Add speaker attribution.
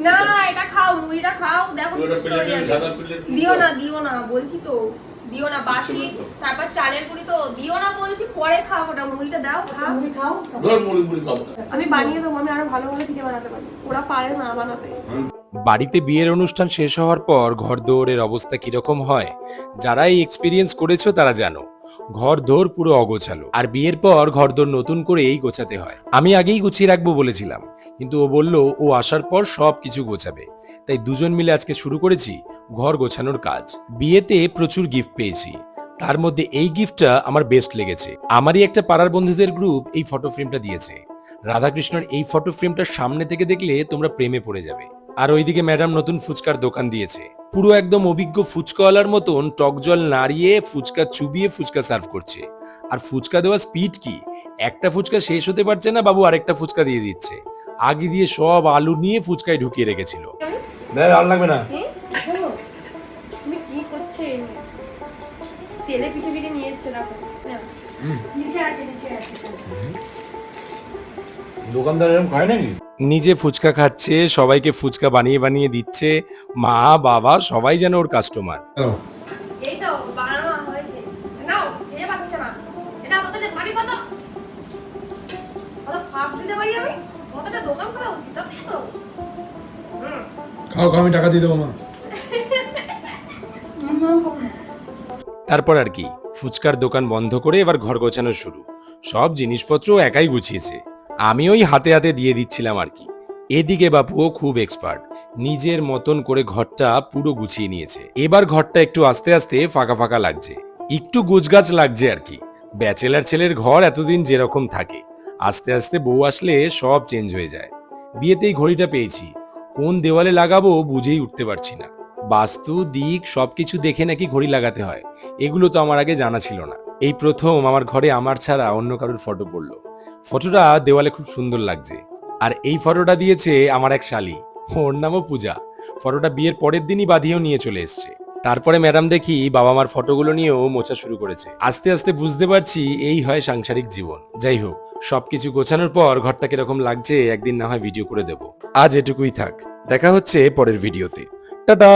Speaker 1: না এটা খাও, মুড়িটা খাও, দেখো সুস্থ হয়ে যাবে। দিও না বলছি তো, দিও না বাসি, তারপর চালের গুঁড়ি তো দিও না বলছি, পরে খাও, ওটা মুড়িটা দাও, খাও।
Speaker 2: মুড়ি খাও।
Speaker 3: মুড়ি খাবো।
Speaker 1: আমি বানিয়ে দেবো, আমি আরো ভালো ভালো পিঠে বানাতে পারি, ওরা পারে না বানাতে।
Speaker 4: বাড়িতে বিয়ের অনুষ্ঠান শেষ হওয়ার পর ঘরদোরের অবস্থা কিরকম হয়, যারা এই এক্সপিরিয়েন্স করেছো তারা জানো। ঘরদোর পুরো অগোছালো, আর বিয়ের পর ঘরদোর নতুন করে এই গোছাতে হয়। আমি আগেই গুছিয়ে রাখবো বলেছিলাম, কিন্তু ও বলল ও আসার পর সব কিছু গোছাবে। তাই দুজন মিলে আজকে শুরু করেছি ঘর গোছানোর কাজ। বিয়েতে প্রচুর গিফট পেয়েছি, তার মধ্যে এই গিফটটা আমার বেস্ট লেগেছে। আমারই একটা পাড়ার বন্ধুদের গ্রুপ এই ফটো ফ্রেমটা দিয়েছে। রাধাকৃষ্ণর এই ফটো ফ্রেমটা সামনে থেকে দেখলে তোমরা প্রেমে পড়ে যাবে। আর ওইদিকে ম্যাডাম নতুন ফুচকার দোকান দিয়েছে, পুরো একদম অভিজ্ঞ ফুচকাওয়ালার মতন টক জল নাড়িয়ে ফুচকা চুবিয়ে ফুচকা সার্ভ করছে। আর ফুচকা দেওয়ার স্পিড কি, একটা ফুচকা শেষ হতে পারছে না বাবু আরেকটা ফুচকা দিয়ে দিচ্ছে। আগে দিয়ে সব আলু নিয়ে ফুচকায় ঢুকিয়ে রেখেছিল। আর লাগবে না।
Speaker 1: তুমি কি করছে? তেলে পিঠে পিঠে নিয়ে এসছে, দেখো
Speaker 2: নিচে আছে।
Speaker 4: দোকানদার এরকম খায় নাকি? নিজে ফুচকা খাচ্ছে, সবাইকে ফুচকা বানিয়ে বানিয়ে দিচ্ছে। মা বাবা সবাই যেন ওর কাস্টমার।
Speaker 1: এই তো বানানো হয়েছে, নাও খেয়ে পাচ্ছে না, এটা আমাদের বাড়ি কত কত ফাঁক দিতে পারি আমি, কতটা দোকান করা উচিত তাই তো।
Speaker 3: খাও আমি টাকা দিয়ে দেবো মা।
Speaker 4: তারপর আর কি, ফুচকার দোকান বন্ধ করে এবার ঘর গোছানো শুরু। সব জিনিসপত্র একাই গুছিয়েছে, আমি ওই হাতে হাতে দিয়ে দিচ্ছিলাম আর কি। এদিকে বাপুও খুব এক্সপার্ট, নিজের মতন করে ঘরটা পুরো গুছিয়ে নিয়েছে। এবার ঘরটা একটু আস্তে আস্তে ফাঁকা ফাঁকা লাগছে, একটু গোছগাছ লাগছে আর কি। ব্যাচেলার ছেলের ঘর এতদিন যেরকম থাকে, আস্তে আস্তে বউ আসলে সব চেঞ্জ হয়ে যায়। বিয়েতেই ঘড়িটা পেয়েছি, কোন দেওয়ালে লাগাবো বুঝেই উঠতে পারছি না। বাস্তু দিক সবকিছু দেখে নাকি ঘড়ি লাগাতে হয়, এগুলো তো আমার আগে জানা ছিল না। এই প্রথম আমার ঘরে আমার ছাড়া অন্য কারোর ফটো পড়লো। ফটোটা দেওয়ালে খুব সুন্দর লাগছে। আর এই ফটোটা দিয়েছে আমার এক শালি, ওর নামও পূজা। ফটোটা বিয়ের পরের দিনই বাঁধিয়েও নিয়ে চলে এসছে। তারপরে ম্যাডাম দেখি বাবা মার ফটোগুলো নিয়েও মোছা শুরু করেছে। আস্তে আস্তে বুঝতে পারছি এই হয় সাংসারিক জীবন। যাই হোক, সবকিছু গোছানোর পর ঘরটা কিরকম লাগছে একদিন না হয় ভিডিও করে দেব। আজ এটুকুই থাক, দেখা হচ্ছে পরের ভিডিওতে। টাটা।